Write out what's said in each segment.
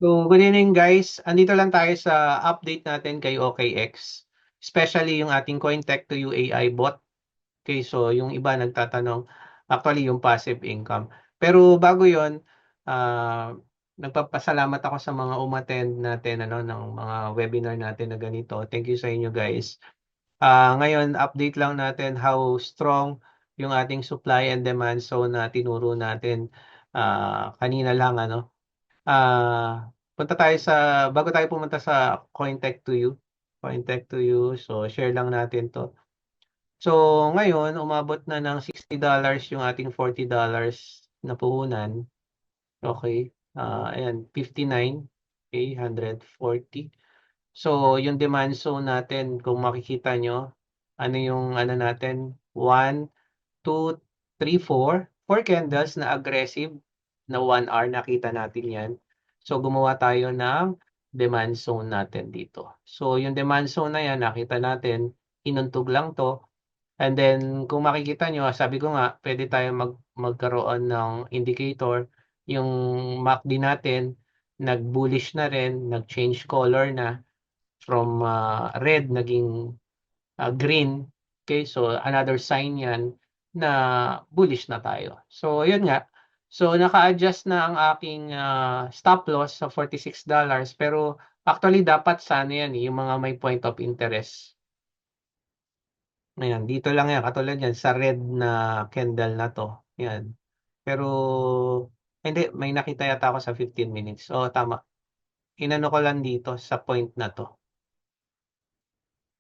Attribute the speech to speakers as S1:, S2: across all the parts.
S1: So, good evening guys. Andito lang tayo sa update natin kay OKX. Especially yung ating CoinTech to AI bot. Okay, so yung iba nagtatanong, actually yung passive income. Pero bago yon, nagpapasalamat ako sa mga umattend natin ng mga webinar natin na ganito. Thank you sa inyo guys. Ngayon, update lang natin how strong yung ating supply and demand zone na tinuro natin kanina lang punta tayo bago tayo pumunta sa CoinTech to You. CoinTech to You. So, share lang natin to. So, ngayon, umabot na ng $60 yung ating $40 na puhunan. Okay. Ayan, 59. Okay, 140. So, yung demand zone natin, kung makikita nyo, ano yung natin? 1, 2, 3, 4. 4 candles na aggressive na 1 hour. Nakita natin yan. So, gumawa tayo ng demand zone natin dito. So, yung demand zone na yan, nakita natin, inuntog lang to. And then, kung makikita nyo, sabi ko nga, pwede tayo magkaroon ng indicator. Yung MACD natin, nag-bullish na rin, nag-change color na from red naging green. Okay, so another sign yan na bullish na tayo. So, yun nga. So, naka-adjust na ang aking stop loss sa $46. Pero actually, dapat sana yan, yung mga may point of interest. Ayan, dito lang yan. Katulad yan, sa red na candle na to. Yan. Pero, hindi, may nakita yata ako sa 15 minutes. Oo, tama. Inano ko lang dito sa point na to.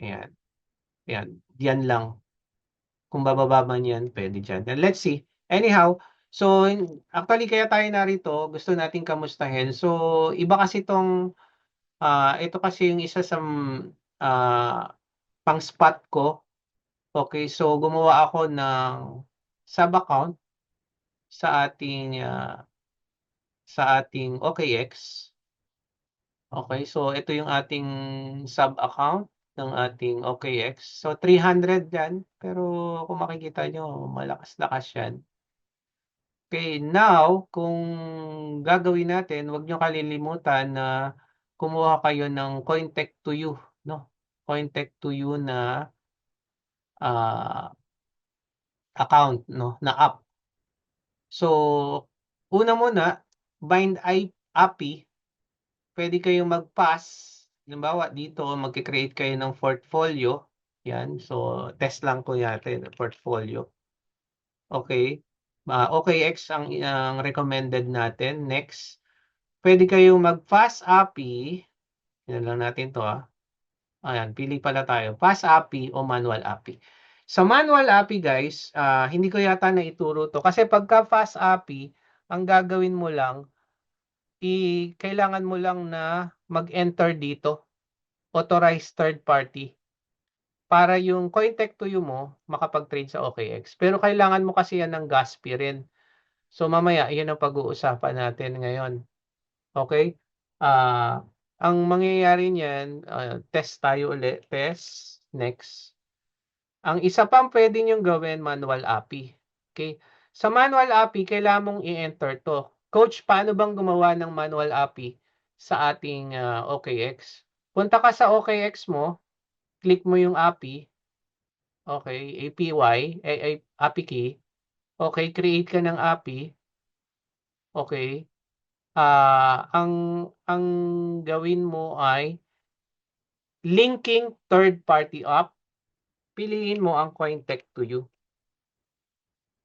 S1: Ayan. Ayan. Yan lang. Kung bababa man yan, pwede dyan. And let's see. Anyhow, so actually kaya tayo narito, gusto nating kamustahin. So, iba kasi ito kasi yung isa sa ah, pang spot ko. Okay, so gumawa ako ng sub account sa ating OKX. Okay, so ito yung ating sub account ng ating OKX. So 300 yan, pero kung makikita nyo, malakas-lakas yan. Okay, now, kung gagawin natin, huwag nyo kalilimutan na kumuha kayo ng CoinTech to You, no? CoinTech to You na ah, account, no? Na app. So, una muna, bind API, pwede kayong mag-pass. Halimbawa, dito, mag-create kayo ng portfolio. Yan, so test lang po natin, portfolio. Okay. OKX ang recommended natin. Next. Pwede kayong mag-fast API. Yan lang natin to Ayan, pili pala tayo. Fast API o manual API. Sa manual API guys, hindi ko yata na ituro to. Kasi pagka fast API, ang gagawin mo lang, kailangan mo lang na mag-enter dito. Authorized third party. Para yung CoinTech to You mo, makapag-trade sa OKX. Pero kailangan mo kasi yan ng gas fee rin. So mamaya, yun ang pag-uusapan natin ngayon. Okay? Ang mangyayari niyan, test tayo ulit. Test. Next. Ang isa pang pwede niyong gawin, manual API. Okay? Sa manual API, kailangan mong i-enter to. Coach, paano bang gumawa ng manual API sa ating OKX? Punta ka sa OKX mo, click mo yung API. Okay, APY, API key. Okay, create ka ng API. Okay. Ang gawin mo ay linking third-party app. Piliin mo ang CoinTech to You.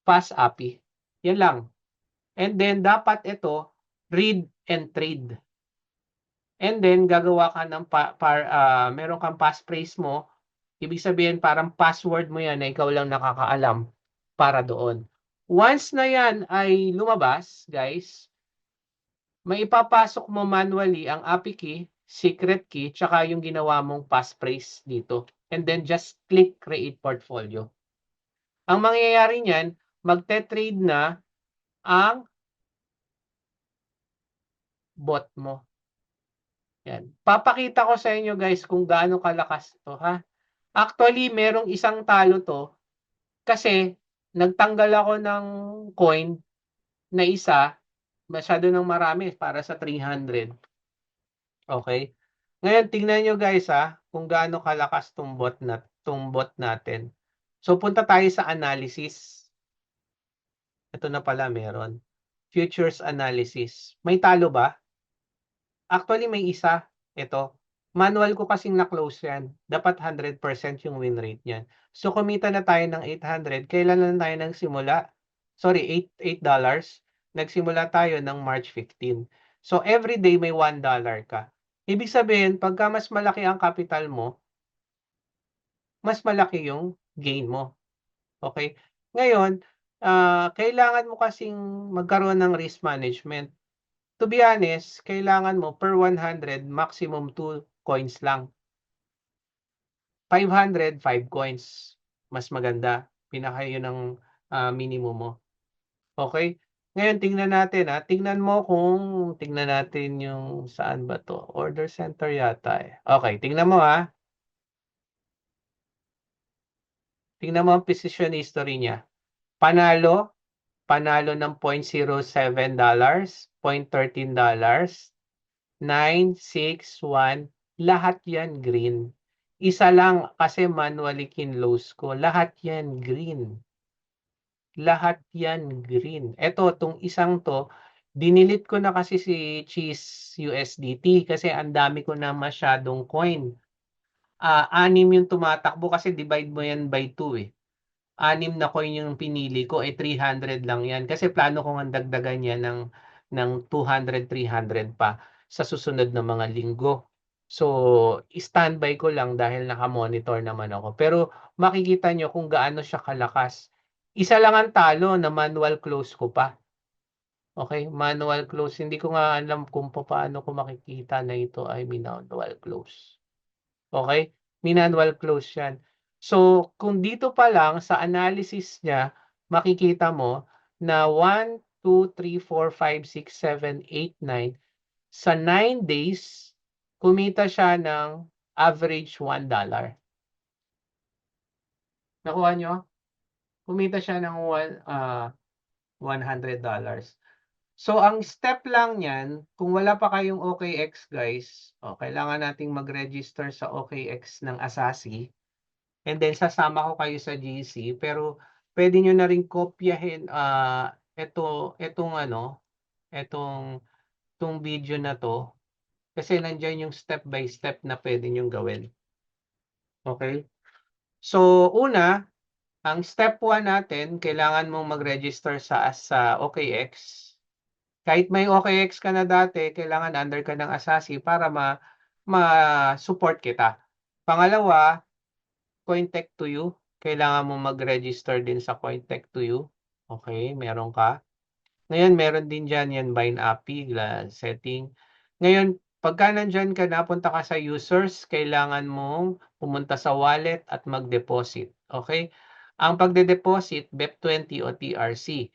S1: Fast API. Yan lang. And then, dapat ito, read and trade. And then, gagawa ka ng meron kang passphrase mo. Ibig sabihin, parang password mo yan na ikaw lang nakakaalam para doon. Once na yan ay lumabas, guys, may ipapasok mo manually ang API key, secret key, tsaka yung ginawa mong passphrase dito. And then just click create portfolio. Ang mangyayari niyan, magte-trade na ang bot mo. Yan. Papakita ko sa inyo guys kung gaano kalakas to ha. Actually, merong isang talo to kasi nagtanggal ako ng coin na isa, masyado ng marami para sa 300. Okay? Ngayon tingnan niyo guys, kung gaano kalakas 'tong bot natin. So punta tayo sa analysis. Ito na pala meron. Futures analysis. May talo ba? Actually may isa. Ito. Manual ko kasing na-close yan. Dapat 100% yung win rate niyan. So kumita na tayo ng 800. Kailan lang tayo nagsimula? Sorry, $8. Nagsimula tayo ng March 15. So every day may $1 ka. Ibig sabihin, pagka mas malaki ang capital mo, mas malaki yung gain mo. Okay? Ngayon, kailangan mo kasing magkaroon ng risk management. To be honest, kailangan mo per 100, maximum 2 coins lang. 500, 5 coins. Mas maganda. Pinaka yun ang minimum mo. Okay? Ngayon, tingnan natin. Tingnan natin yung saan ba to? Order center yata eh. Okay, tingnan mo Tingnan mo ang position history niya. Panalo, panalo ng $0.07, $0.13, 9, 6, 1, lahat yan green. Isa lang kasi manually kinlose ko. Lahat yan green. Lahat yan green. Ito, tong isang to, dinilit ko na kasi si Cheese USDT kasi ang dami ko na masyadong coin. 6 yung tumatakbo kasi divide mo yan by 2 eh. 6 na coin yung pinili ko, 300 lang yan. Kasi plano ko nga dagdagan yan ng 200, 300 pa sa susunod na mga linggo. So, standby ko lang dahil naka-monitor naman ako. Pero makikita nyo kung gaano siya kalakas. Isa lang ang talo na manual close ko pa. Okay, manual close. Hindi ko nga alam kung paano ko makikita na ito ay manual close. Okay? Manual close yan. So, kung dito pa lang sa analysis niya, makikita mo na 1, 2, 3, 4, 5, 6, 7, 8, 9. Sa 9 days, kumita siya ng average $1. Nakuha nyo? Kumita siya ng $100. So, ang step lang yan, kung wala pa kayong OKX guys, kailangan nating mag-register sa OKX ng Asasi. And then sasama ko kayo sa GC, pero pwede nyo na rin kopyahin etong video na to kasi nandiyan yung step by step na pwede nyo gawin. Okay? So, una, ang step 1 natin, kailangan mong mag-register sa OKX. Kahit may OKX ka na dati, kailangan under ka ng Asasi para ma-support kita. Pangalawa, CoinTech to you. Kailangan mo mag-register din sa CoinTech to you. Okay, meron ka. Ngayon, meron din dyan yan, Bind API, setting. Ngayon, pagka nandyan ka, napunta ka sa users, kailangan mong pumunta sa wallet at mag-deposit. Okay? Ang pagde-deposit, BEP20 o TRC.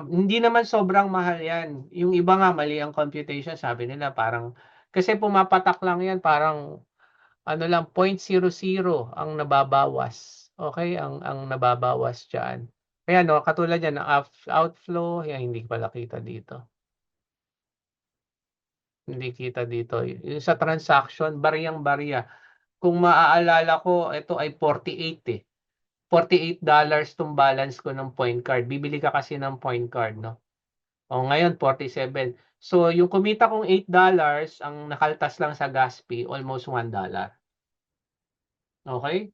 S1: Hindi naman sobrang mahal yan. Yung iba nga, mali ang computation, sabi nila, parang, kasi pumapatak lang yan, parang ano lang 0.00 ang nababawas. Okay, ang nababawas diyan. Kaya no, katulad yan ng outflow, yan hindi pala kita dito. Hindi kita dito. Yung sa transaction, bariyang-bariya. Kung maaalala ko, ito ay 48 eh. $48 tong balance ko ng point card. Bibili ka kasi ng point card, no? O ngayon 47. So yung kumita kong $8, ang nakaltas lang sa gas fee, almost $1. Okay?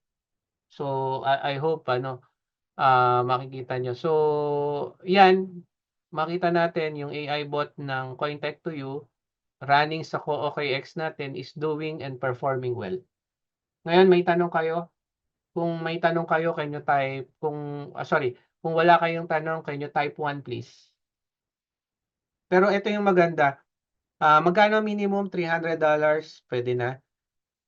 S1: So I hope makikita nyo. So, yan, makita natin yung AI bot ng CoinTech to you running sa OKX natin is doing and performing well. Ngayon, may tanong kayo? Kung may tanong kayo, can you type, kung wala kayong tanong, can you type 1 please? Pero ito yung maganda. Magkano minimum? $300? Pwede na.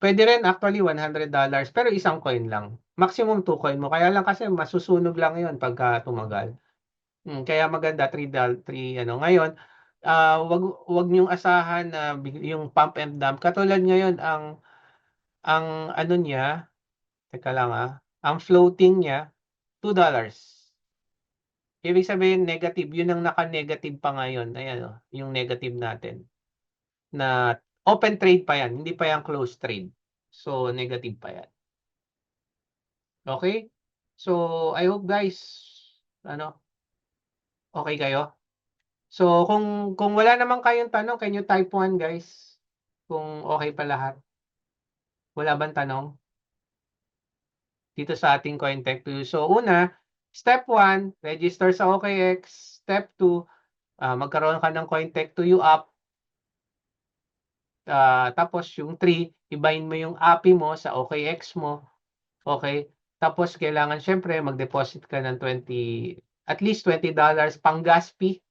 S1: Pwede rin actually $100, pero isang coin lang. Maximum 2 coin mo. Kaya lang kasi masusunog lang 'yon pagka tumagal. Kaya maganda 3 Ngayon, wag niyong asahan na yung pump and dump. Katulad ngayon ang ano niya, teka lang ang floating niya $2. Ibig sabihin negative, yun ang naka-negative pa ngayon. Ayan yung negative natin na Open trade pa yan, hindi pa yan closed trade. So, negative pa yan. Okay? So, I hope guys, ano, okay kayo? So, kung wala naman kayong tanong, can you type 1 guys? Kung okay pa lahat. Wala bang tanong? Dito sa ating CoinTech2. So, una, step 1, register sa OKX. Step 2, magkaroon ka ng CoinTech2U app. Tapos yung 3, i-bind mo yung API mo sa OKX mo. Okay? Tapos kailangan syempre mag-deposit ka ng at least $20 pang gas fee.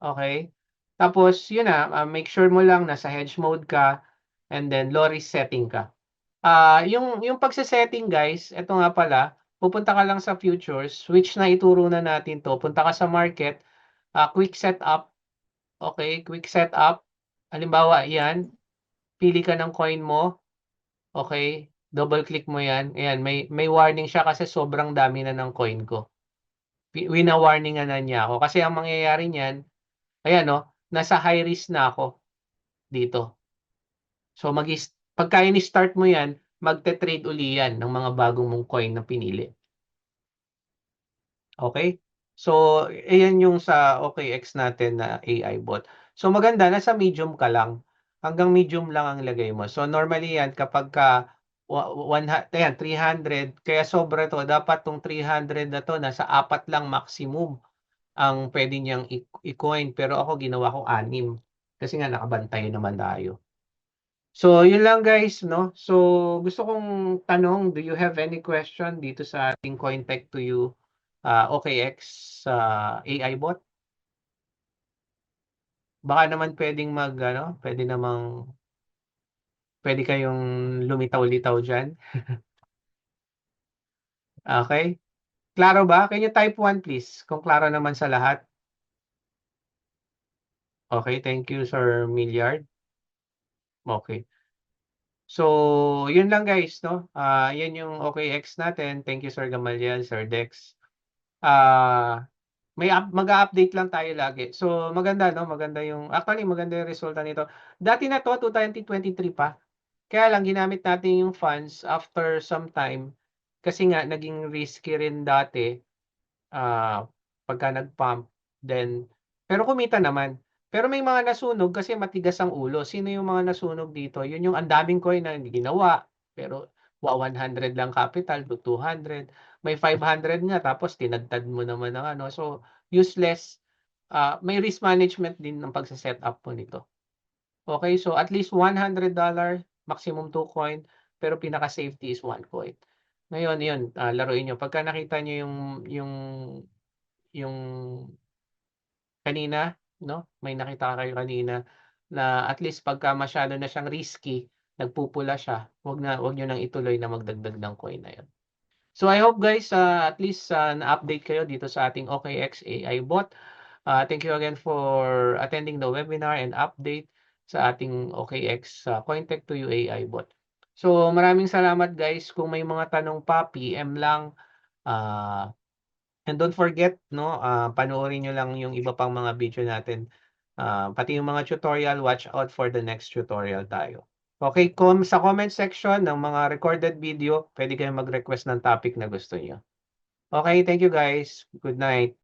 S1: Okay? Tapos yun na, make sure mo lang nasa hedge mode ka and then low risk setting ka. Yung pagse-setting guys, ito nga pala, pupunta ka lang sa futures, which na ituro na natin to. Punta ka sa market, quick setup. Okay, quick setup. Halimbawa, yan, pili ka ng coin mo. Okay, double click mo yan. Ayan, may warning siya kasi sobrang dami na ng coin ko. Wina-warningan na niya ako. Kasi ang mangyayari niyan, ayan no, nasa high risk na ako dito. So pagka ini-start mo yan, magte-trade uli yan ng mga bagong mong coin na pinili. Okay? So, ayan yung sa OKX natin na AI bot. So, maganda, nasa medium ka lang. Hanggang medium lang ang lagay mo. So, normally yan, kapag ka 300, kaya sobra to, dapat tong 300 na to, nasa 4 lang maximum ang pwede niyang i-coin. Pero ako, ginawa ko 6. Kasi nga, nakabantay naman tayo. So, yun lang guys, no? So, gusto kong tanong, do you have any question dito sa ating CoinTech to you OKX AI bot? Baka naman pwedeng pwede kayong lumitaw-litaw dyan. Okay? Klaro ba? Can you type 1 please? Kung klaro naman sa lahat. Okay, thank you Sir Milliard. Okay. So, yun lang guys, no? Yan yung OKX natin. Thank you Sir Gamaliel, Sir Dex. Mag-update lang tayo lagi. So, maganda, no? Maganda yung resulta nito. Dati na to, 2023 pa. Kaya lang, ginamit natin yung funds after some time. Kasi nga, naging risky rin dati pagka nag-pump. Pero kumita naman. Pero may mga nasunog kasi matigas ang ulo. Sino yung mga nasunog dito? Yun yung ang daming coin na ginawa. Pero 100 lang capital, 200. May 500 nga, tapos tinagtad mo naman ng ano. So, useless. May risk management din ng pagsa-set up po nito. Okay, so at least $100, maximum 2 coin, pero pinaka-safety is 1 coin. Ngayon, yun, laruin nyo. Pagka nakita nyo yung kanina, no? May nakita kayo kanina na at least pagka masyado na siyang risky, nagpupula siya, wag niyo nang ituloy na magdagdag ng coin na 'yon. So I hope guys at least na-update kayo dito sa ating OKX AI bot. Thank you again for attending the webinar and update sa ating OKX CoinTech to you AI bot. So maraming salamat guys. Kung may mga tanong pa, PM lang. And don't forget, no, panoorin nyo lang yung iba pang mga video natin. Pati yung mga tutorial, watch out for the next tutorial tayo. Okay, sa comment section ng mga recorded video, pwede kayong mag-request ng topic na gusto niyo. Okay, thank you guys. Good night.